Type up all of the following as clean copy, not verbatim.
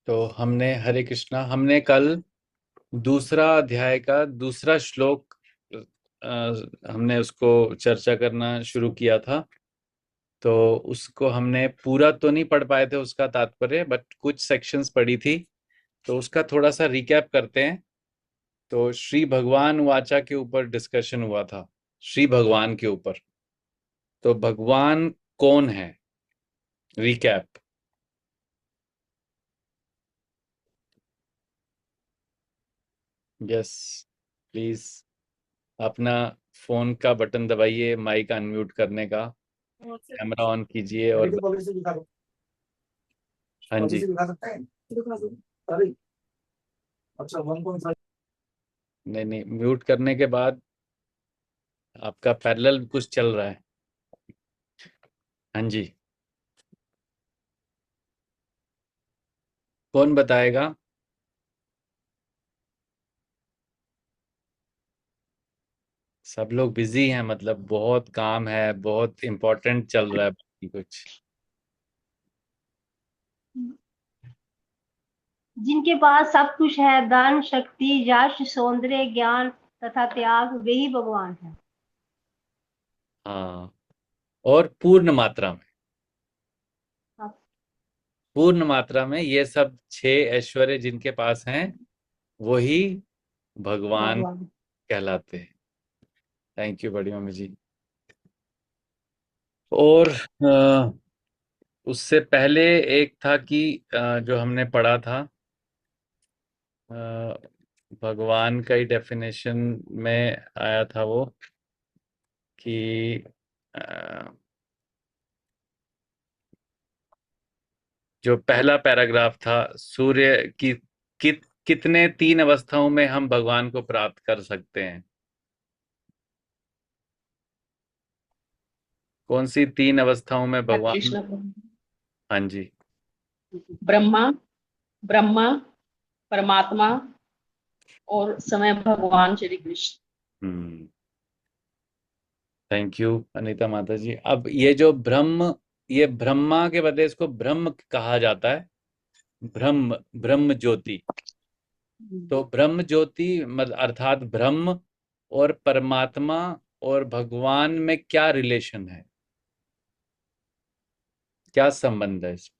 तो हमने हरे कृष्णा हमने कल दूसरा अध्याय का दूसरा श्लोक अ, हमने उसको चर्चा करना शुरू किया था। तो उसको हमने पूरा तो नहीं पढ़ पाए थे उसका तात्पर्य, बट कुछ सेक्शंस पढ़ी थी। तो उसका थोड़ा सा रिकैप करते हैं। तो श्री भगवान वाचा के ऊपर डिस्कशन हुआ था, श्री भगवान के ऊपर। तो भगवान कौन है? रिकैप। यस, प्लीज अपना फोन का बटन दबाइए, माइक अनम्यूट करने का, कैमरा ऑन कीजिए और मेडिकल कॉलेज से दिखा दो। हाँ कॉलेज जी। से दिखा सकते हैं, दिखा दो। अरे अच्छा 1.5। नहीं नहीं, म्यूट करने के बाद आपका पैरेलल कुछ चल रहा है। हाँ जी, कौन बताएगा? सब लोग बिजी हैं, मतलब बहुत काम है, बहुत इम्पोर्टेंट चल रहा है, बाकी कुछ। जिनके पास सब कुछ है, धन, शक्ति, यश, सौंदर्य, ज्ञान तथा त्याग, वे ही भगवान है। हाँ, और पूर्ण मात्रा में, हाँ, पूर्ण मात्रा में ये सब छह ऐश्वर्य जिनके पास हैं वही भगवान भगवान। कहलाते हैं। थैंक यू बड़ी मम्मी जी। और उससे पहले एक था कि जो हमने पढ़ा था, अ, भगवान का ही डेफिनेशन में आया था वो कि अ, जो पहला पैराग्राफ था, सूर्य की कितने तीन अवस्थाओं में हम भगवान को प्राप्त कर सकते हैं? कौन सी तीन अवस्थाओं में हरे भगवान? कृष्ण। हाँ जी। ब्रह्मा, ब्रह्मा, परमात्मा और स्वयं भगवान श्री कृष्ण। हम्म। थैंक यू अनीता माता जी। अब ये जो ब्रह्म, ये ब्रह्मा के बदले इसको ब्रह्म कहा जाता है। ब्रह्म, ब्रह्म ज्योति। तो ब्रह्म ज्योति मतलब अर्थात ब्रह्म और परमात्मा और भगवान में क्या रिलेशन है, क्या संबंध है इसमें?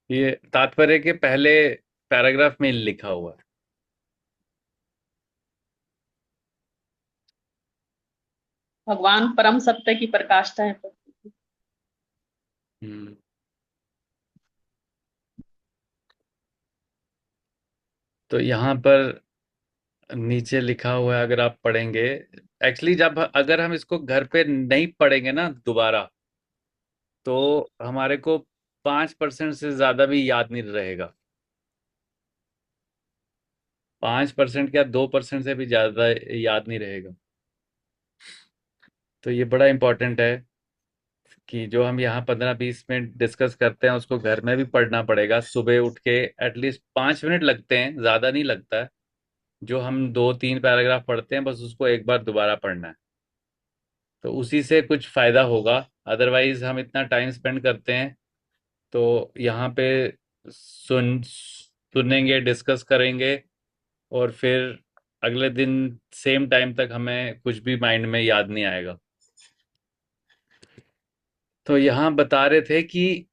ये तात्पर्य के पहले पैराग्राफ में लिखा हुआ है। भगवान परम सत्य की प्रकाष्ठा है। हम्म। तो यहाँ पर नीचे लिखा हुआ है, अगर आप पढ़ेंगे, एक्चुअली जब अगर हम इसको घर पे नहीं पढ़ेंगे ना दोबारा, तो हमारे को 5% से ज्यादा भी याद नहीं रहेगा। 5% क्या, 2% से भी ज्यादा याद नहीं रहेगा। तो ये बड़ा इंपॉर्टेंट है कि जो हम यहाँ 15-20 मिनट डिस्कस करते हैं उसको घर में भी पढ़ना पड़ेगा। सुबह उठ के एटलीस्ट 5 मिनट लगते हैं, ज्यादा नहीं लगता है। जो हम 2-3 पैराग्राफ पढ़ते हैं, बस उसको एक बार दोबारा पढ़ना है, तो उसी से कुछ फायदा होगा। अदरवाइज हम इतना टाइम स्पेंड करते हैं, तो यहाँ पे सुनेंगे, डिस्कस करेंगे, और फिर अगले दिन सेम टाइम तक हमें कुछ भी माइंड में याद नहीं आएगा। तो यहाँ बता रहे थे कि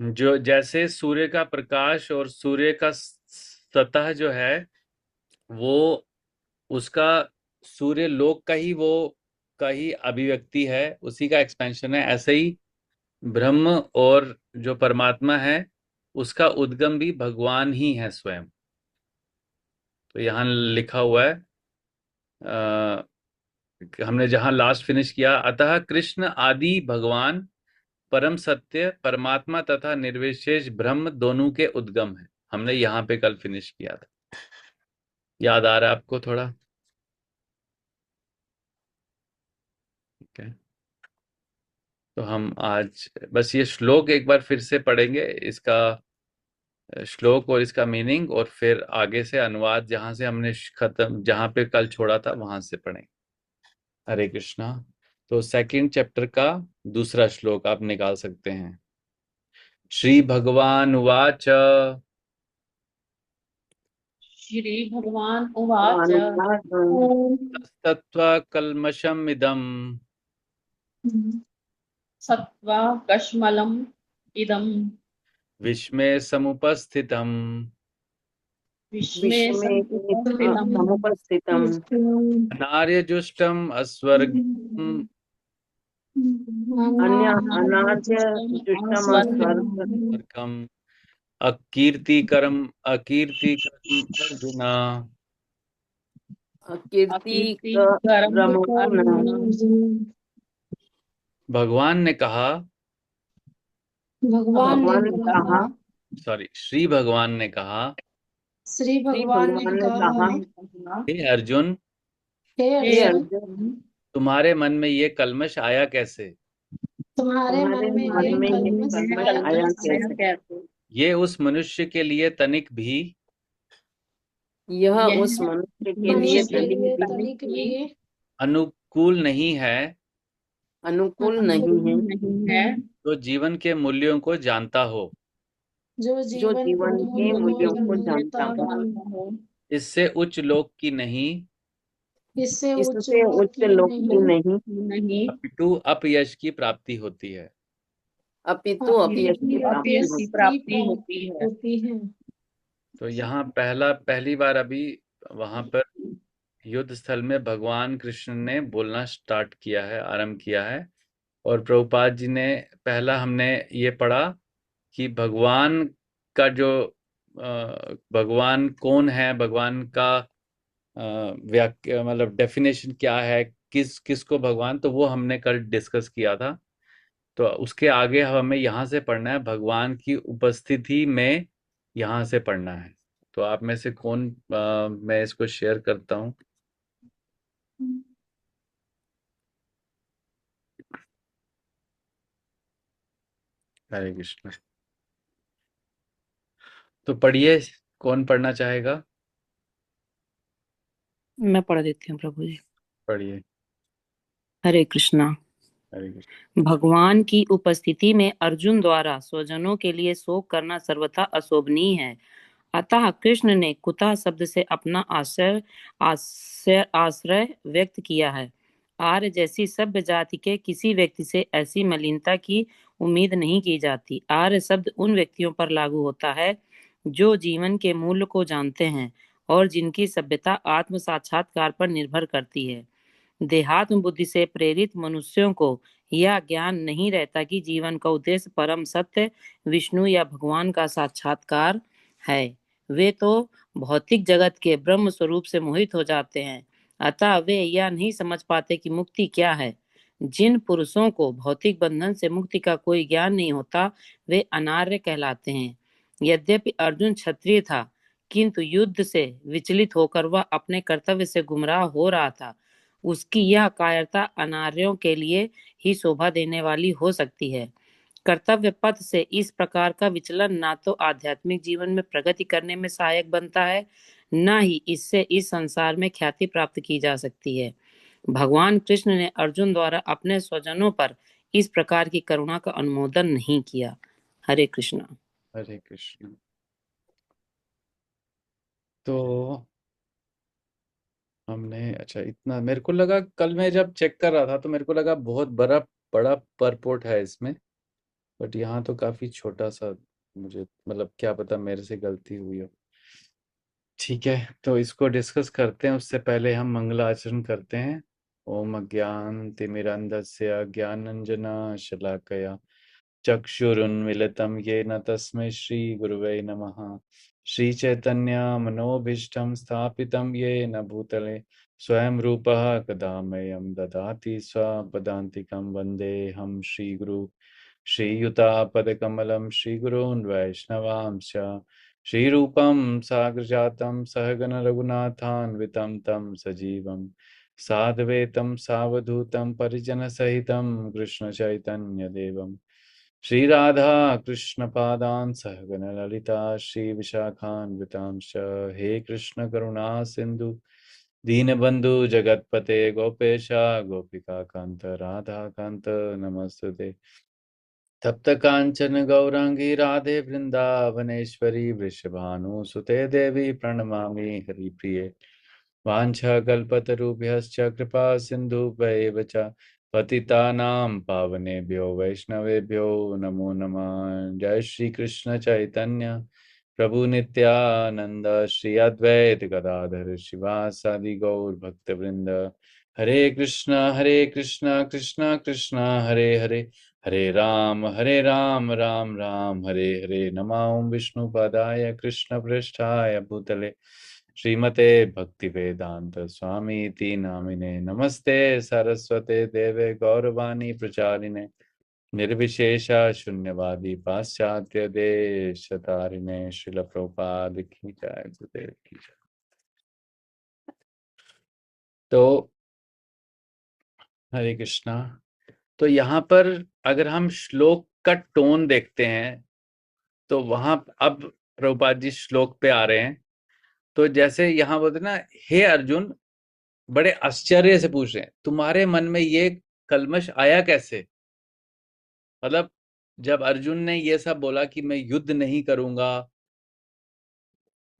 जो जैसे सूर्य का प्रकाश और सूर्य का सतह जो है, वो उसका सूर्य लोक का ही, वो का ही अभिव्यक्ति है, उसी का एक्सपेंशन है। ऐसे ही ब्रह्म और जो परमात्मा है, उसका उद्गम भी भगवान ही है स्वयं। तो यहाँ लिखा हुआ है, हमने जहां लास्ट फिनिश किया, अतः कृष्ण आदि भगवान परम सत्य परमात्मा तथा निर्विशेष ब्रह्म दोनों के उद्गम है। हमने यहाँ पे कल फिनिश किया था। याद आ रहा है आपको थोड़ा? ठीक है। तो हम आज बस ये श्लोक एक बार फिर से पढ़ेंगे, इसका श्लोक और इसका मीनिंग, और फिर आगे से अनुवाद जहां से हमने खत्म, जहां पे कल छोड़ा था वहां से पढ़ें। हरे कृष्णा। तो सेकंड चैप्टर का दूसरा श्लोक आप निकाल सकते हैं। श्री भगवान उवाच श्री भगवान उवाच तत्त्वा कल्मषम् इदम् सत्वा कश्मलम् इदम् विस्मे समुपस्थितम् विस्मे विस्मे समुपस्थितम् समुपस्थितम् अनार्यजुष्टम् अस्वर्गम् अनाद्य जुष्टम स्वर्ग स्वर्गम् अकीर्तिकरम् अर्जुन। कीर्ति अकीर्तिकरम् अर्जुन। भगवान ने कहा, भगवान ने कहा, श्री भगवान ने कहा, श्री भगवान ने कहा, हे अर्जुन, हे अर्जुन, तुम्हारे मन में ये कल्मश आया कैसे? तुम्हारे मन में ये कल्मश आया कैसे? ये उस मनुष्य के लिए तनिक भी यह उस मनुष्य के लिए तनिक भी अनुकूल नहीं है अनुकूल नहीं है, जो जीवन के मूल्यों को जानता हो। जो जीवन के मूल्यों को जानता हो। इससे उच्च लोक की नहीं, इससे उच्च लोक की नहीं, अपितु अपयश की प्राप्ति होती है। अपितु अपयश की प्राप्ति होती है। तो यहाँ पहली बार अभी वहां पर युद्ध स्थल में भगवान कृष्ण ने बोलना स्टार्ट किया है, आरंभ किया है। और प्रभुपाद जी ने हमने ये पढ़ा कि भगवान का जो भगवान कौन है, भगवान का व्याख्या मतलब डेफिनेशन क्या है, किसको भगवान, तो वो हमने कल डिस्कस किया था। तो उसके आगे हमें यहाँ से पढ़ना है, भगवान की उपस्थिति में यहाँ से पढ़ना है। तो आप में से कौन मैं इसको शेयर करता हूँ। हरे कृष्ण। तो पढ़िए, कौन पढ़ना चाहेगा? मैं पढ़ देती हूँ प्रभु जी। पढ़िए। हरे कृष्णा। हरे कृष्ण। भगवान की उपस्थिति में अर्जुन द्वारा स्वजनों के लिए शोक करना सर्वथा अशोभनीय है। अतः कृष्ण ने कुतः शब्द से अपना आश्रय व्यक्त किया है। आर्य जैसी सभ्य जाति के किसी व्यक्ति से ऐसी मलिनता की उम्मीद नहीं की जाती। आर्य शब्द उन व्यक्तियों पर लागू होता है जो जीवन के मूल्य को जानते हैं और जिनकी सभ्यता आत्म साक्षात्कार पर निर्भर करती है। देहात्म बुद्धि से प्रेरित मनुष्यों को यह ज्ञान नहीं रहता कि जीवन का उद्देश्य परम सत्य विष्णु या भगवान का साक्षात्कार है। वे तो भौतिक जगत के ब्रह्म स्वरूप से मोहित हो जाते हैं। अतः वे यह नहीं समझ पाते कि मुक्ति क्या है। जिन पुरुषों को भौतिक बंधन से मुक्ति का कोई ज्ञान नहीं होता, वे अनार्य कहलाते हैं। यद्यपि अर्जुन क्षत्रिय था, किंतु युद्ध से विचलित होकर वह अपने कर्तव्य से गुमराह हो रहा था। उसकी यह कायरता अनार्यों के लिए ही शोभा देने वाली हो सकती है। कर्तव्य पथ से इस प्रकार का विचलन ना तो आध्यात्मिक जीवन में प्रगति करने में सहायक बनता है, न ही इससे इस संसार में ख्याति प्राप्त की जा सकती है। भगवान कृष्ण ने अर्जुन द्वारा अपने स्वजनों पर इस प्रकार की करुणा का अनुमोदन नहीं किया। हरे कृष्ण। हरे कृष्ण। तो हमने अच्छा इतना, मेरे को लगा कल मैं जब चेक कर रहा था तो मेरे को लगा बहुत बड़ा बड़ा परपोर्ट है इसमें, बट यहाँ तो काफी छोटा सा, मुझे मतलब क्या पता मेरे से गलती हुई हो। ठीक है, तो इसको डिस्कस करते हैं। उससे पहले हम मंगलाचरण करते हैं। ओम अज्ञान तिमिरन्धस्य ज्ञानांजना शलाकया चक्षुरुन्मिलितं येन तस्मै श्रीगुरुवे नमः। श्रीचैतन्य मनोभीष्टं स्थापितं येन भूतले स्वयं रूपः कदा मह्यं ददाति स्वपदान्तिकं। वन्देऽहं श्रीगुरु श्रीयुतापदकमलं श्रीगुरून् वैष्णवांश्च श्रीरूपं साग्रजातं सहगण रघुनाथान्वितं तं सजीवं साद्वैतं सावधूतं परिजनसहितं कृष्णचैतन्यदेवं श्री राधा कृष्ण पादान सहगण ललिता श्री विशाखान्वितांश हे कृष्ण करुणा सिंधु दीनबंधु जगतपते गोपेशा गोपिका कांत राधा कांत नमस्ते। तप्त कांचन गौरांगी राधे वृंदावनेश्वरी वृषभानुसुते देवी प्रणमामि हरिप्रिये। वाञ्छाकल्पतरुभ्यश्च कृपा सिन्धुभ्यैव च पतितानां पावनेभ्यो वैष्णवेभ्यो नमो नमः। जय श्री कृष्ण चैतन्य प्रभु नित्यानंद श्री अद्वैत गदाधर शिवासादि गौर भक्तवृंद। हरे कृष्ण कृष्ण कृष्ण हरे हरे, हरे राम राम राम हरे हरे। नमो विष्णुपदाय कृष्ण पृष्ठाय भूतले श्रीमते भक्ति वेदांत स्वामी इति नामिने। नमस्ते सरस्वते देवे गौरवाणी प्रचारिणे निर्विशेष शून्यवादी पाश्चात्य देश तारिणे। श्रील प्रभुपाद की जय, गुरुदेव की जय। तो हरे कृष्णा। तो यहाँ पर अगर हम श्लोक का टोन देखते हैं तो वहां अब प्रभुपाद जी श्लोक पे आ रहे हैं। तो जैसे यहाँ बोलते ना, हे अर्जुन, बड़े आश्चर्य से पूछ रहे हैं तुम्हारे मन में ये कल्मश आया कैसे। मतलब जब अर्जुन ने ये सब बोला कि मैं युद्ध नहीं करूंगा,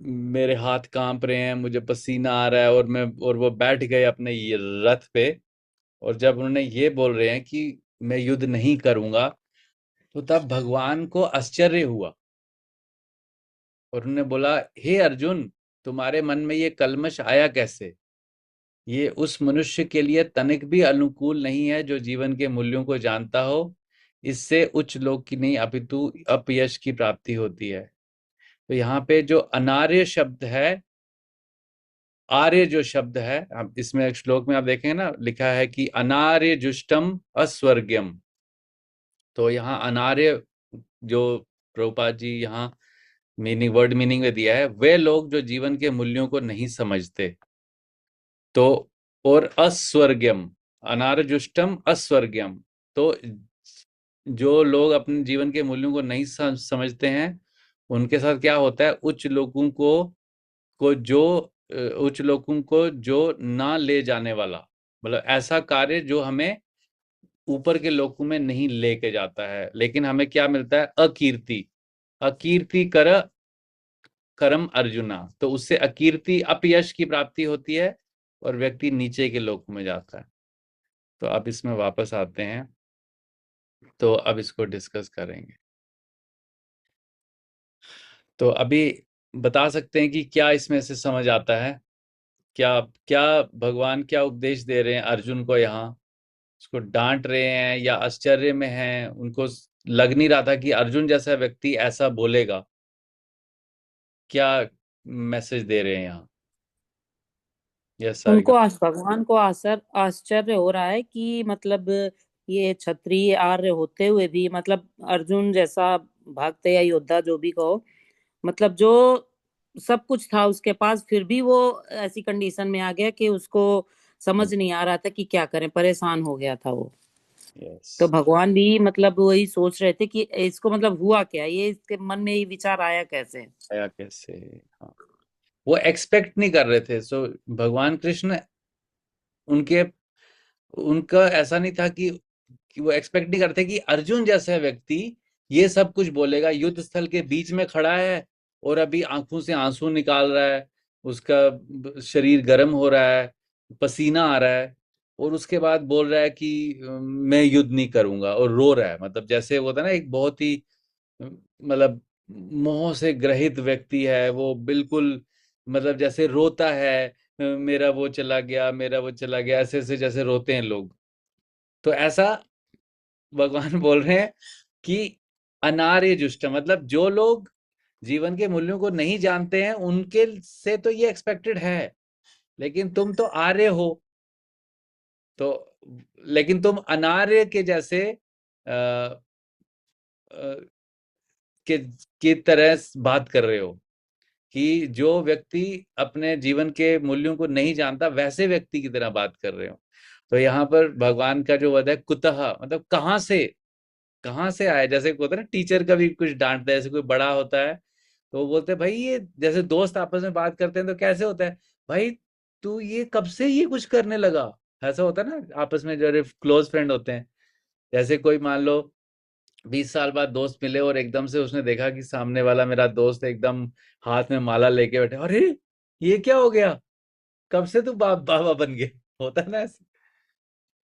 मेरे हाथ कांप रहे हैं, मुझे पसीना आ रहा है, और वो बैठ गए अपने ये रथ पे, और जब उन्होंने ये बोल रहे हैं कि मैं युद्ध नहीं करूंगा, तो तब भगवान को आश्चर्य हुआ और उन्होंने बोला, हे अर्जुन, तुम्हारे मन में ये कल्मश आया कैसे। ये उस मनुष्य के लिए तनिक भी अनुकूल नहीं है जो जीवन के मूल्यों को जानता हो। इससे उच्च लोक की नहीं अपितु अपयश की प्राप्ति होती है। तो यहाँ पे जो अनार्य शब्द है, आर्य जो शब्द है, आप इसमें एक श्लोक में आप देखेंगे ना, लिखा है कि अनार्य जुष्टम अस्वर्ग्यम। तो यहाँ अनार्य जो प्रभुपाद जी यहाँ वर्ड मीनिंग में दिया है, वे लोग जो जीवन के मूल्यों को नहीं समझते। तो और अस्वर्ग्यम, अनार्जुष्टम अस्वर्ग्यम, तो जो लोग अपने जीवन के मूल्यों को नहीं समझते हैं, उनके साथ क्या होता है, उच्च लोगों को जो ना ले जाने वाला, मतलब ऐसा कार्य जो हमें ऊपर के लोकों में नहीं लेके जाता है, लेकिन हमें क्या मिलता है, अकीर्ति। अकीर्ति कर कर्म अर्जुना, तो उससे अकीर्ति अपयश की प्राप्ति होती है और व्यक्ति नीचे के लोक में जाता है। तो अब इसमें वापस आते हैं, तो अब इसको डिस्कस करेंगे। तो अभी बता सकते हैं कि क्या इसमें से समझ आता है, क्या क्या भगवान क्या उपदेश दे रहे हैं अर्जुन को। यहाँ उसको डांट रहे हैं या आश्चर्य में हैं, उनको लग नहीं रहा था कि अर्जुन जैसा व्यक्ति ऐसा बोलेगा। क्या मैसेज दे रहे हैं यहाँ। यस उनको भगवान को आश्चर्य हो रहा है कि मतलब ये क्षत्रिय आर्य होते हुए भी, मतलब अर्जुन जैसा भक्त या योद्धा जो भी कहो, मतलब जो सब कुछ था उसके पास, फिर भी वो ऐसी कंडीशन में आ गया कि उसको समझ नहीं आ रहा था कि क्या करें, परेशान हो गया था वो। तो भगवान भी मतलब वही सोच रहे थे कि इसको मतलब हुआ क्या, ये इसके मन में ये विचार आया कैसे। हाँ, वो एक्सपेक्ट नहीं कर रहे थे। सो भगवान कृष्ण उनका ऐसा नहीं था कि वो एक्सपेक्ट नहीं करते कि अर्जुन जैसा व्यक्ति ये सब कुछ बोलेगा। युद्ध स्थल के बीच में खड़ा है और अभी आंखों से आंसू निकाल रहा है, उसका शरीर गर्म हो रहा है, पसीना आ रहा है, और उसके बाद बोल रहा है कि मैं युद्ध नहीं करूंगा, और रो रहा है। मतलब जैसे वो था ना, एक बहुत ही मतलब मोह से ग्रहित व्यक्ति है वो, बिल्कुल मतलब जैसे रोता है, मेरा वो चला गया, मेरा वो चला गया, ऐसे ऐसे जैसे रोते हैं लोग। तो ऐसा भगवान बोल रहे हैं कि अनार्य जुष्ट, मतलब जो लोग जीवन के मूल्यों को नहीं जानते हैं उनके से तो ये एक्सपेक्टेड है, लेकिन तुम तो आर्य हो, तो लेकिन तुम अनार्य के जैसे की तरह बात कर रहे हो कि जो व्यक्ति अपने जीवन के मूल्यों को नहीं जानता वैसे व्यक्ति की तरह बात कर रहे हो। तो यहाँ पर भगवान का जो वध है, कुतः मतलब कहाँ से, कहाँ से आया। जैसे होता है ना, टीचर का भी कुछ डांटता है, जैसे कोई बड़ा होता है तो वो बोलते हैं भाई ये, जैसे दोस्त आपस में बात करते हैं तो कैसे होता है, भाई तू ये कब से ये कुछ करने लगा, ऐसा होता है ना आपस में जो क्लोज फ्रेंड होते हैं। जैसे कोई मान लो 20 साल बाद दोस्त मिले और एकदम से उसने देखा कि सामने वाला मेरा दोस्त एकदम हाथ में माला लेके बैठे, अरे ये क्या हो गया, कब से तू बाबा बन गए, होता है ना ऐसे।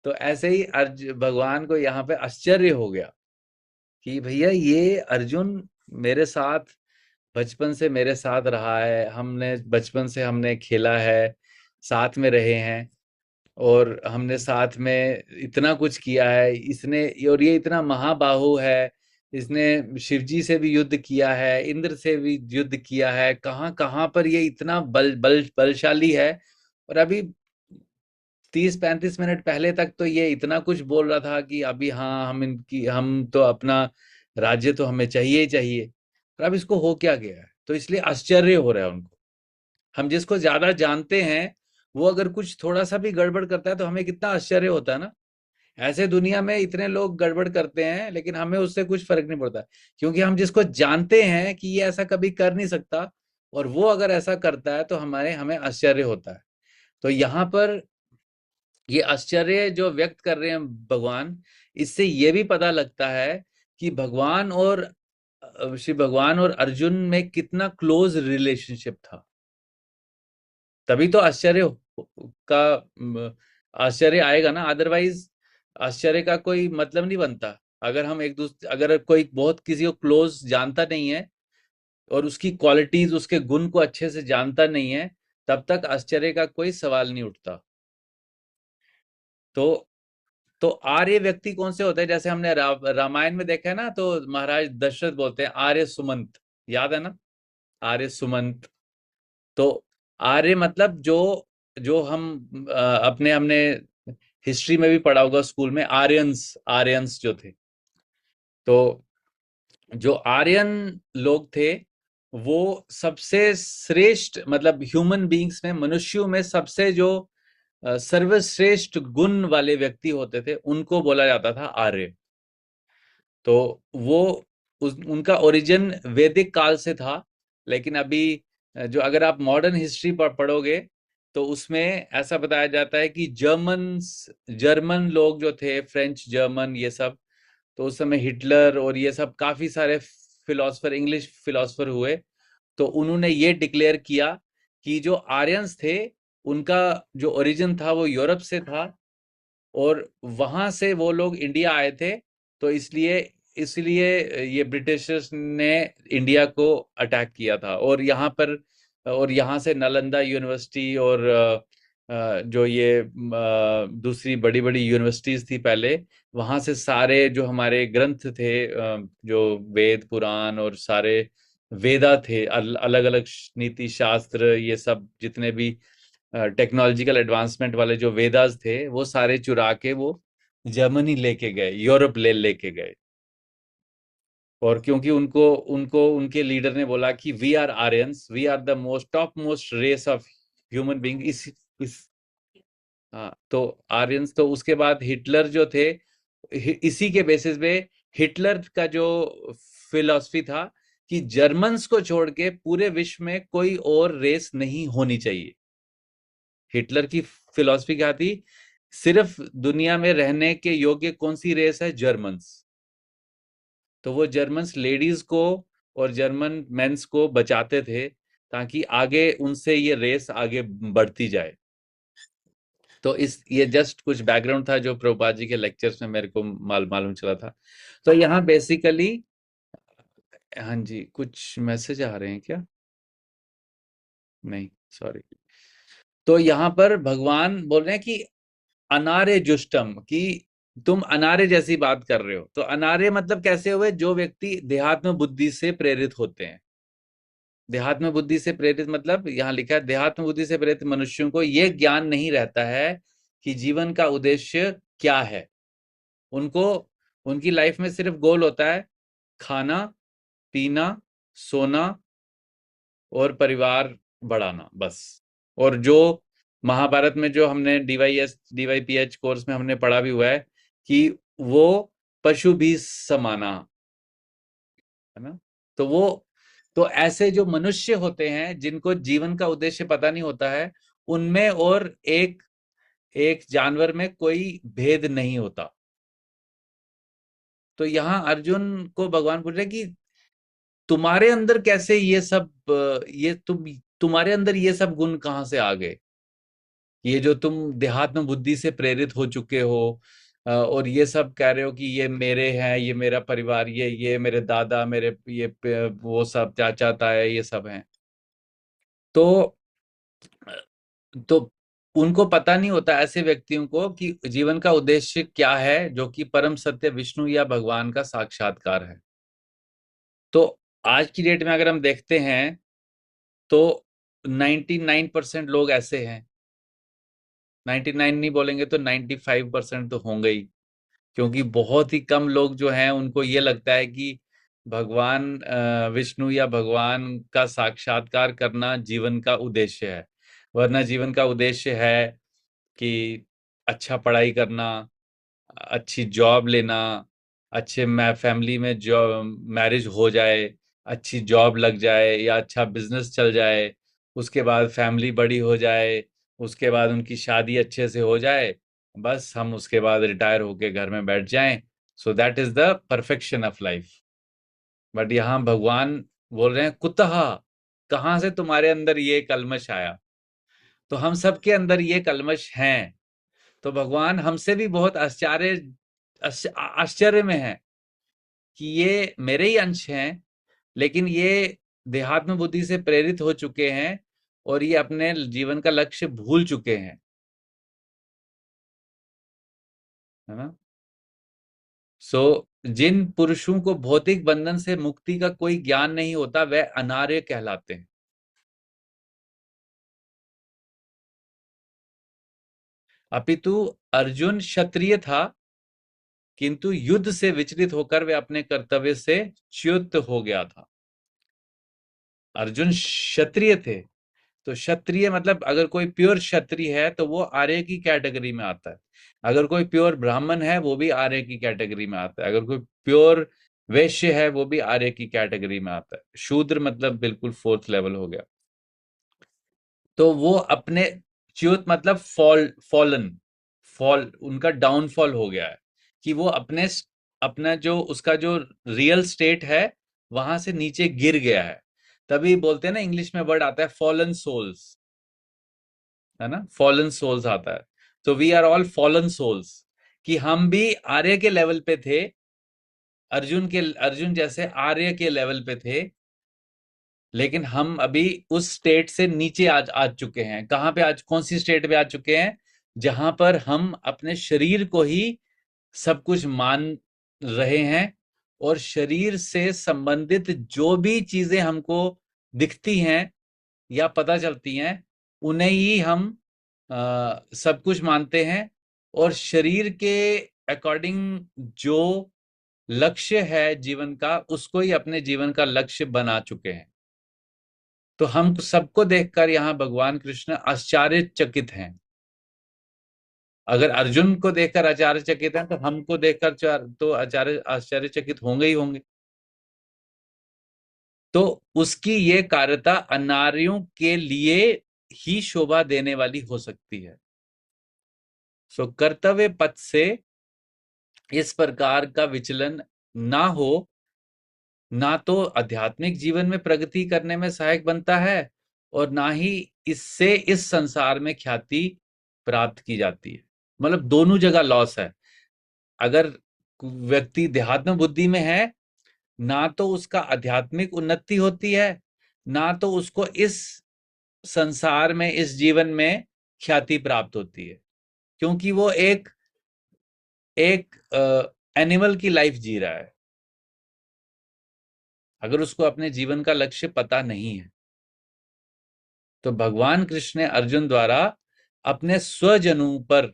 तो ऐसे ही भगवान को यहाँ पे आश्चर्य हो गया कि भैया ये अर्जुन मेरे साथ बचपन से मेरे साथ रहा है, हमने बचपन से हमने खेला है, साथ में रहे हैं और हमने साथ में इतना कुछ किया है इसने, और ये इतना महाबाहु है, इसने शिव जी से भी युद्ध किया है, इंद्र से भी युद्ध किया है, कहाँ कहाँ पर ये इतना बलशाली है। और अभी 30-35 मिनट पहले तक तो ये इतना कुछ बोल रहा था कि अभी हाँ हम तो अपना राज्य तो हमें चाहिए ही चाहिए, और अब इसको हो क्या गया है। तो इसलिए आश्चर्य हो रहा है उनको। हम जिसको ज्यादा जानते हैं वो अगर कुछ थोड़ा सा भी गड़बड़ करता है तो हमें कितना आश्चर्य होता है ना। ऐसे दुनिया में इतने लोग गड़बड़ करते हैं लेकिन हमें उससे कुछ फर्क नहीं पड़ता, क्योंकि हम जिसको जानते हैं कि ये ऐसा कभी कर नहीं सकता और वो अगर ऐसा करता है तो हमें आश्चर्य होता है। तो यहाँ पर ये आश्चर्य जो व्यक्त कर रहे हैं भगवान, इससे ये भी पता लगता है कि श्री भगवान और अर्जुन में कितना क्लोज रिलेशनशिप था। तभी तो आश्चर्य आएगा ना, अदरवाइज आश्चर्य का कोई मतलब नहीं बनता। अगर कोई बहुत किसी को क्लोज जानता नहीं है और उसकी क्वालिटीज उसके गुण को अच्छे से जानता नहीं है, तब तक आश्चर्य का कोई सवाल नहीं उठता। तो आर्य व्यक्ति कौन से होते हैं, जैसे हमने रामायण में देखा है ना, तो महाराज दशरथ बोलते हैं आर्य सुमंत, याद है ना, आर्य सुमंत। तो आर्य मतलब जो जो हम हमने हिस्ट्री में भी पढ़ा होगा स्कूल में, आर्यंस आर्यंस जो थे। तो जो आर्यन लोग थे वो सबसे श्रेष्ठ, मतलब ह्यूमन बीइंग्स में, मनुष्यों में सबसे जो सर्वश्रेष्ठ गुण वाले व्यक्ति होते थे उनको बोला जाता था आर्य। तो वो उनका ओरिजिन वैदिक काल से था, लेकिन अभी जो अगर आप मॉडर्न हिस्ट्री पढ़ोगे तो उसमें ऐसा बताया जाता है कि जर्मन लोग जो थे, फ्रेंच जर्मन ये सब, तो उस समय हिटलर और ये सब काफी सारे फिलोसफर, इंग्लिश फिलोसफर हुए। तो उन्होंने ये डिक्लेयर किया कि जो आर्यंस थे उनका जो ओरिजिन था वो यूरोप से था और वहां से वो लोग इंडिया आए थे। तो इसलिए इसलिए ये ब्रिटिशर्स ने इंडिया को अटैक किया था और यहाँ से नालंदा यूनिवर्सिटी और जो ये दूसरी बड़ी बड़ी यूनिवर्सिटीज थी पहले, वहां से सारे जो हमारे ग्रंथ थे, जो वेद पुराण और सारे वेदा थे, अलग अलग नीति शास्त्र, ये सब जितने भी टेक्नोलॉजिकल एडवांसमेंट वाले जो वेदास थे वो सारे चुरा के वो जर्मनी लेके गए, यूरोप लेके गए। और क्योंकि उनको उनको उनके लीडर ने बोला कि we are Aryans, we are the top most race of human being, हाँ, तो आर्यंस। तो उसके बाद हिटलर जो थे, इसी के बेसिस पे हिटलर का जो फिलॉसफी था कि जर्मन्स को छोड़ के पूरे विश्व में कोई और रेस नहीं होनी चाहिए। हिटलर की फिलॉसफी क्या थी, सिर्फ दुनिया में रहने के योग्य कौन सी रेस है, जर्मन्स। तो वो जर्मन्स लेडीज को और जर्मन मेंस को बचाते थे ताकि आगे उनसे ये रेस आगे बढ़ती जाए। तो ये जस्ट कुछ बैकग्राउंड था जो प्रभुपाद जी के लेक्चर्स में मेरे को मालूम चला था। तो यहाँ बेसिकली, हाँ जी, कुछ मैसेज आ रहे हैं क्या, नहीं सॉरी। तो यहाँ पर भगवान बोल रहे हैं कि अनार्य जुष्टम, कि तुम अनार्य जैसी बात कर रहे हो। तो अनार्य मतलब कैसे हुए, जो व्यक्ति देहात्म बुद्धि से प्रेरित होते हैं। देहात्म बुद्धि से प्रेरित मतलब यहाँ लिखा है, देहात्म बुद्धि से प्रेरित मनुष्यों को यह ज्ञान नहीं रहता है कि जीवन का उद्देश्य क्या है। उनको उनकी लाइफ में सिर्फ गोल होता है खाना, पीना, सोना और परिवार बढ़ाना, बस। और जो महाभारत में जो हमने DYPH कोर्स में हमने पढ़ा भी हुआ है कि वो पशु भी समाना, है ना। तो ऐसे जो मनुष्य होते हैं जिनको जीवन का उद्देश्य पता नहीं होता है, उनमें और एक एक जानवर में कोई भेद नहीं होता। तो यहाँ अर्जुन को भगवान पूछ रहे कि तुम्हारे अंदर कैसे ये सब, ये तुम्हारे अंदर ये सब गुण कहाँ से आ गए, ये जो तुम देहात्म बुद्धि से प्रेरित हो चुके हो, और ये सब कह रहे हो कि ये मेरे हैं, ये मेरा परिवार, ये मेरे दादा, मेरे ये वो सब चाचा ताया ये सब हैं। तो तो उनको पता नहीं होता, ऐसे व्यक्तियों को, कि जीवन का उद्देश्य क्या है, जो कि परम सत्य विष्णु या भगवान का साक्षात्कार है। तो आज की डेट में अगर हम देखते हैं तो 99% लोग ऐसे हैं, 99 नहीं बोलेंगे तो 95% तो होंगे ही, क्योंकि बहुत ही कम लोग जो हैं उनको ये लगता है कि भगवान विष्णु या भगवान का साक्षात्कार करना जीवन का उद्देश्य है। वरना जीवन का उद्देश्य है कि अच्छा पढ़ाई करना, अच्छी जॉब लेना, अच्छे फैमिली में जो मैरिज हो जाए, अच्छी जॉब लग जाए या अच्छा बिजनेस चल जाए, उसके बाद फैमिली बड़ी हो जाए, उसके बाद उनकी शादी अच्छे से हो जाए, बस हम उसके बाद रिटायर होके घर में बैठ जाएं। So that is the perfection of life. But यहाँ भगवान बोल रहे हैं कुतः, कहाँ से तुम्हारे अंदर ये कलमश आया। तो हम सबके अंदर ये कलमश हैं। तो भगवान हमसे भी बहुत आश्चर्य में है कि ये मेरे ही अंश हैं, लेकिन ये देहात्म बुद्धि से प्रेरित हो चुके हैं और ये अपने जीवन का लक्ष्य भूल चुके हैं, है ना। जिन पुरुषों को भौतिक बंधन से मुक्ति का कोई ज्ञान नहीं होता, वह अनार्य कहलाते हैं। अपितु अर्जुन क्षत्रिय था, किंतु युद्ध से विचलित होकर वह अपने कर्तव्य से च्युत हो गया था। अर्जुन क्षत्रिय थे, तो क्षत्रिय मतलब अगर कोई प्योर क्षत्रिय है तो वो आर्य की कैटेगरी में आता है। अगर कोई प्योर ब्राह्मण है वो भी आर्य की कैटेगरी में आता है। अगर कोई प्योर वैश्य है वो भी आर्य की कैटेगरी में आता है। शूद्र मतलब बिल्कुल फोर्थ लेवल हो गया। तो वो अपने च्युत मतलब फॉल उनका डाउनफॉल हो गया है, कि वो अपना जो उसका जो रियल स्टेट है वहां से नीचे गिर गया है। तभी बोलते हैं ना, इंग्लिश में वर्ड आता है फॉलन सोल्स, है ना, फॉलन सोल्स आता है। तो we are all fallen souls, कि हम भी आर्य के लेवल पे थे, अर्जुन जैसे आर्य के लेवल पे थे, लेकिन हम अभी उस स्टेट से नीचे आ चुके हैं। कहां पे आज, कौन सी स्टेट पे आ चुके हैं, जहां पर हम अपने शरीर को ही सब कुछ मान रहे हैं, और शरीर से संबंधित जो भी चीजें हमको दिखती हैं या पता चलती हैं उन्हें ही हम सब कुछ मानते हैं, और शरीर के अकॉर्डिंग जो लक्ष्य है जीवन का, उसको ही अपने जीवन का लक्ष्य बना चुके हैं। तो हम सबको देखकर यहाँ भगवान कृष्ण आश्चर्यचकित हैं। अगर अर्जुन को देखकर आश्चर्यचकित हैं तो हमको देखकर तो आश्चर्यचकित होंगे ही होंगे। तो उसकी ये कार्यता अनार्यों के लिए ही शोभा देने वाली हो सकती है। सो कर्तव्य पथ से इस प्रकार का विचलन ना हो, ना तो आध्यात्मिक जीवन में प्रगति करने में सहायक बनता है, और ना ही इससे इस संसार में ख्याति प्राप्त की जाती है। मतलब दोनों जगह लॉस है। अगर व्यक्ति देहात्म बुद्धि में है, ना तो उसका आध्यात्मिक उन्नति होती है, ना तो उसको इस संसार में, इस जीवन में ख्याति प्राप्त होती है, क्योंकि वो एक एनिमल की लाइफ जी रहा है, अगर उसको अपने जीवन का लक्ष्य पता नहीं है। तो भगवान कृष्ण ने अर्जुन द्वारा अपने स्वजनों पर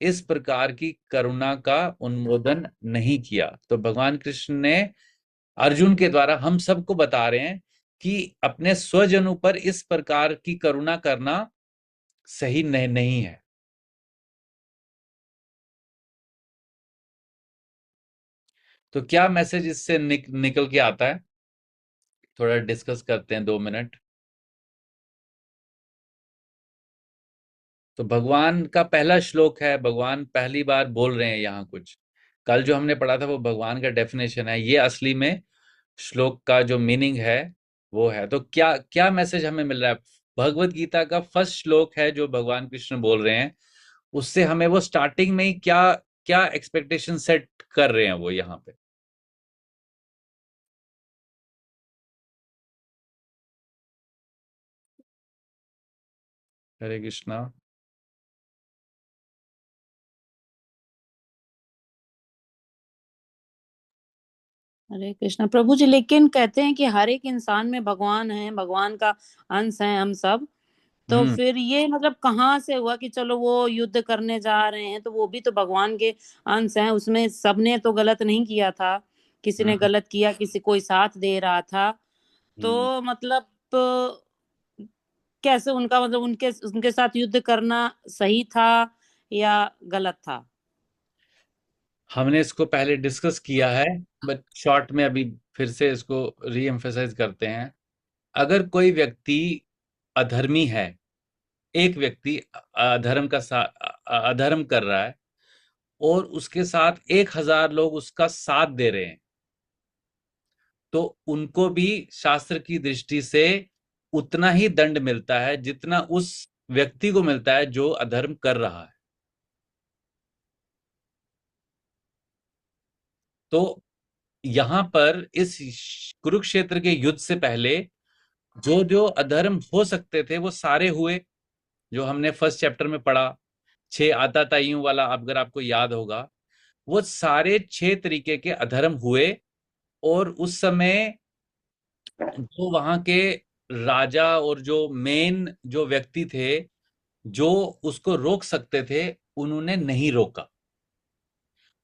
इस प्रकार की करुणा का उन्मोदन नहीं किया। तो भगवान कृष्ण ने अर्जुन के द्वारा हम सबको बता रहे हैं कि अपने स्वजनों पर इस प्रकार की करुणा करना सही नहीं है। तो क्या मैसेज इससे निकल के आता है, थोड़ा डिस्कस करते हैं 2 मिनट। तो भगवान का पहला श्लोक है, भगवान पहली बार बोल रहे हैं यहाँ कुछ। कल जो हमने पढ़ा था वो भगवान का डेफिनेशन है, ये असली में श्लोक का जो मीनिंग है वो है। तो क्या क्या मैसेज हमें मिल रहा है? भगवत गीता का फर्स्ट श्लोक है जो भगवान कृष्ण बोल रहे हैं, उससे हमें वो स्टार्टिंग में ही क्या क्या एक्सपेक्टेशन सेट कर रहे हैं वो यहाँ पे। हरे कृष्णा। हरे कृष्णा प्रभु जी, लेकिन कहते हैं कि हर एक इंसान में भगवान है, भगवान का अंश है हम सब। तो फिर ये मतलब कहाँ से हुआ कि चलो वो युद्ध करने जा रहे हैं तो वो भी तो भगवान के अंश हैं, उसमें सबने तो गलत नहीं किया था, किसी ने गलत किया, किसी कोई साथ दे रहा था। तो मतलब कैसे उनका मतलब उनके उनके साथ युद्ध करना सही था या गलत था? हमने इसको पहले डिस्कस किया है, बट शॉर्ट में अभी फिर से इसको री एम्फेसाइज करते हैं। अगर कोई व्यक्ति अधर्मी है, एक व्यक्ति अधर्म कर रहा है और उसके साथ 1,000 लोग उसका साथ दे रहे हैं, तो उनको भी शास्त्र की दृष्टि से उतना ही दंड मिलता है जितना उस व्यक्ति को मिलता है जो अधर्म कर रहा है। तो यहां पर इस कुरुक्षेत्र के युद्ध से पहले जो जो अधर्म हो सकते थे वो सारे हुए, जो हमने फर्स्ट चैप्टर में पढ़ा, 6 आताताइयों वाला, अगर आपको याद होगा, वो सारे 6 तरीके के अधर्म हुए। और उस समय जो वहां के राजा और जो मेन जो व्यक्ति थे जो उसको रोक सकते थे, उन्होंने नहीं रोका।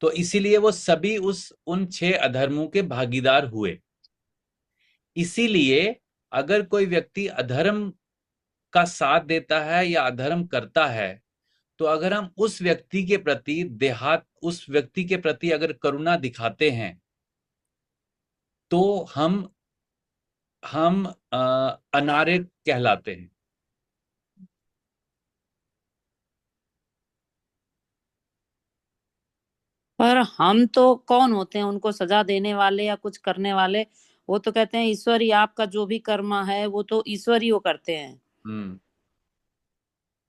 तो इसीलिए वो सभी उन 6 अधर्मों के भागीदार हुए। इसीलिए अगर कोई व्यक्ति अधर्म का साथ देता है या अधर्म करता है, तो अगर हम उस व्यक्ति के प्रति उस व्यक्ति के प्रति अगर करुणा दिखाते हैं, तो हम अनार्य कहलाते हैं। पर हम तो कौन होते हैं उनको सजा देने वाले या कुछ करने वाले? वो तो कहते हैं ईश्वर ही आपका जो भी कर्म है वो तो ईश्वर ही वो करते हैं। हम्म।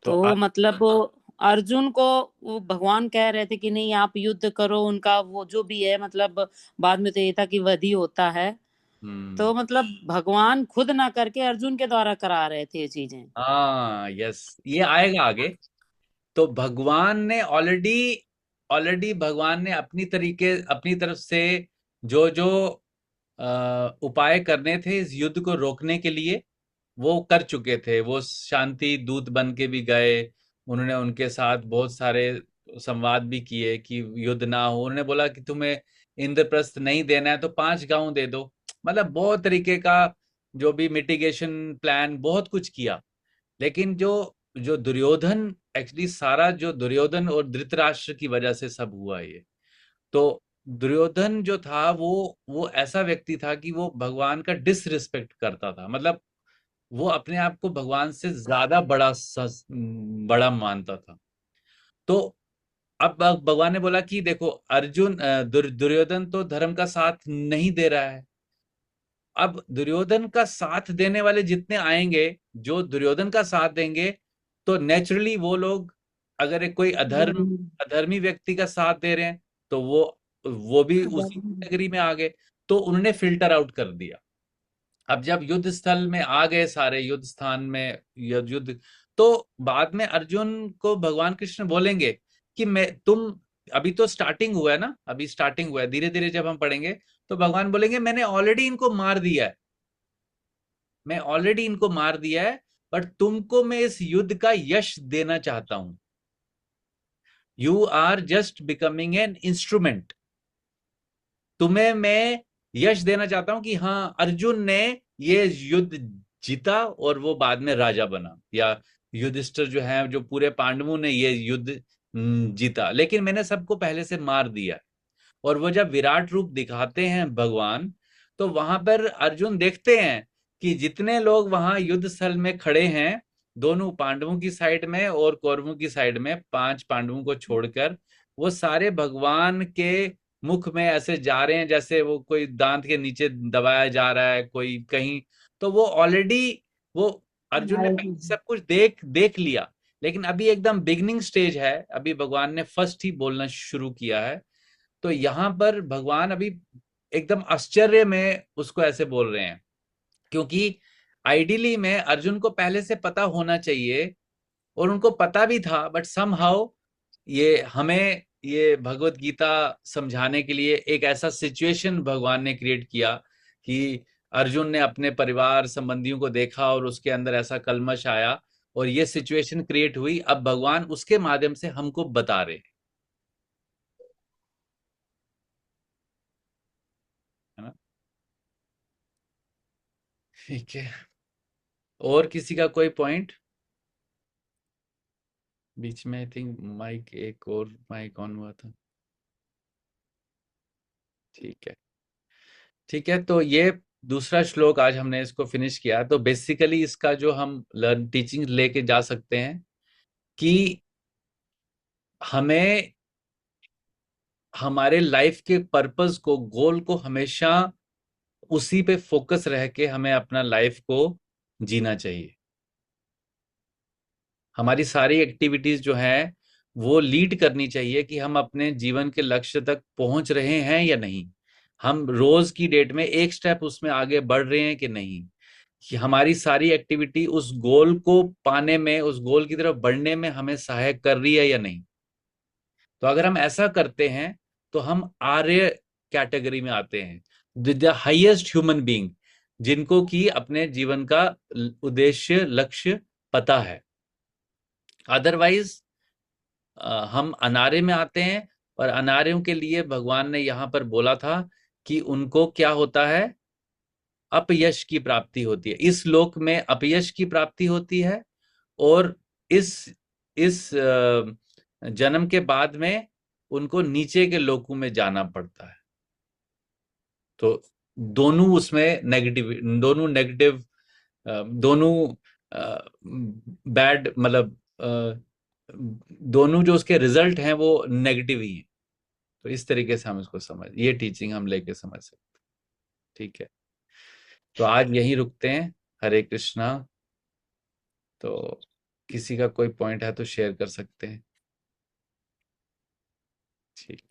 तो मतलब वो अर्जुन को वो भगवान कह रहे थे कि नहीं आप युद्ध करो, उनका वो जो भी है, मतलब बाद में तो ये था कि वध ही होता है। तो मतलब भगवान खुद ना करके अर्जुन के द्वारा करा रहे थे ये चीजें। हाँ, यस, ये आएगा आगे। तो भगवान ने ऑलरेडी भगवान ने अपनी तरफ से जो जो उपाय करने थे इस युद्ध को रोकने के लिए, वो कर चुके थे। वो शांति दूत बन के भी गए, उन्होंने उनके साथ बहुत सारे संवाद भी किए कि युद्ध ना हो। उन्होंने बोला कि तुम्हें इंद्रप्रस्थ नहीं देना है तो 5 गांव दे दो। मतलब बहुत तरीके का जो भी मिटिगेशन प्लान, बहुत कुछ किया। लेकिन जो जो दुर्योधन, एक्चुअली सारा जो दुर्योधन और धृतराष्ट्र की वजह से सब हुआ ये। तो दुर्योधन जो था वो ऐसा व्यक्ति था कि वो भगवान का डिसरिस्पेक्ट करता था। मतलब वो अपने आप को भगवान से ज्यादा बड़ा मानता था। तो अब भगवान ने बोला कि देखो अर्जुन, दुर्योधन तो धर्म का साथ नहीं दे रहा है। अब दुर्योधन का साथ देने वाले जितने आएंगे, जो दुर्योधन का साथ देंगे, तो नेचुरली वो लोग, अगर कोई अधर्मी व्यक्ति का साथ दे रहे हैं, तो वो भी उसी कैटेगरी में आ गए। तो उन्होंने फिल्टर आउट कर दिया। अब जब युद्ध स्थल में आ गए, सारे युद्ध स्थान में युद्ध, तो बाद में अर्जुन को भगवान कृष्ण बोलेंगे कि मैं तुम, अभी तो स्टार्टिंग हुआ है ना, अभी स्टार्टिंग हुआ है, धीरे धीरे जब हम पढ़ेंगे तो भगवान बोलेंगे मैंने ऑलरेडी इनको मार दिया है, मैं ऑलरेडी इनको मार दिया है, बट तुमको मैं इस युद्ध का यश देना चाहता हूं। You are just becoming an instrument. तुम्हें मैं यश देना चाहता हूं कि हाँ, अर्जुन ने ये युद्ध जीता और वो बाद में राजा बना, या युधिष्ठिर जो है, जो पूरे पांडवों ने ये युद्ध जीता, लेकिन मैंने सबको पहले से मार दिया। और वो जब विराट रूप दिखाते हैं भगवान, तो वहां पर अर्जुन देखते हैं कि जितने लोग वहां युद्ध स्थल में खड़े हैं, दोनों पांडवों की साइड में और कौरवों की साइड में, 5 पांडवों को छोड़कर, वो सारे भगवान के मुख में ऐसे जा रहे हैं जैसे वो कोई दांत के नीचे दबाया जा रहा है, कोई कहीं। तो वो ऑलरेडी, वो अर्जुन ने पहले सब कुछ देख देख लिया, लेकिन अभी एकदम बिगनिंग स्टेज है, अभी भगवान ने फर्स्ट ही बोलना शुरू किया है। तो यहां पर भगवान अभी एकदम आश्चर्य में उसको ऐसे बोल रहे हैं, क्योंकि आइडियली में अर्जुन को पहले से पता होना चाहिए, और उनको पता भी था, बट समहाउ ये हमें ये भगवत गीता समझाने के लिए एक ऐसा सिचुएशन भगवान ने क्रिएट किया कि अर्जुन ने अपने परिवार संबंधियों को देखा और उसके अंदर ऐसा कलमश आया, और ये सिचुएशन क्रिएट हुई। अब भगवान उसके माध्यम से हमको बता रहे हैं, है ना। ठीक है, और किसी का कोई पॉइंट? बीच में आई थिंक माइक, एक और माइक ऑन हुआ था। ठीक है, ठीक है, तो ये दूसरा श्लोक आज हमने इसको फिनिश किया। तो बेसिकली इसका जो हम लर्न टीचिंग लेके जा सकते हैं कि हमें हमारे लाइफ के पर्पस को, गोल को हमेशा उसी पे फोकस रह के हमें अपना लाइफ को जीना चाहिए। हमारी सारी एक्टिविटीज जो है वो लीड करनी चाहिए कि हम अपने जीवन के लक्ष्य तक पहुंच रहे हैं या नहीं, हम रोज की डेट में एक स्टेप उसमें आगे बढ़ रहे हैं कि नहीं, कि हमारी सारी एक्टिविटी उस गोल को पाने में, उस गोल की तरफ बढ़ने में हमें सहायक कर रही है या नहीं। तो अगर हम ऐसा करते हैं तो हम आर्य कैटेगरी में आते हैं, द हाईएस्ट ह्यूमन बीइंग, जिनको कि अपने जीवन का उद्देश्य, लक्ष्य पता है। अदरवाइज हम अनार्य में आते हैं, और अनार्यों के लिए भगवान ने यहां पर बोला था कि उनको क्या होता है, अपयश की प्राप्ति होती है। इस लोक में अपयश की प्राप्ति होती है, और इस जन्म के बाद में उनको नीचे के लोकों में जाना पड़ता है। तो दोनों उसमें नेगेटिव, दोनों नेगेटिव, दोनों बैड, मतलब दोनों जो उसके रिजल्ट हैं वो नेगेटिव ही हैं। तो इस तरीके से हम इसको समझ, ये टीचिंग हम लेके समझ सकते हैं। ठीक है, तो आज यहीं रुकते हैं। हरे कृष्णा। तो किसी का कोई पॉइंट है तो शेयर कर सकते हैं। ठीक।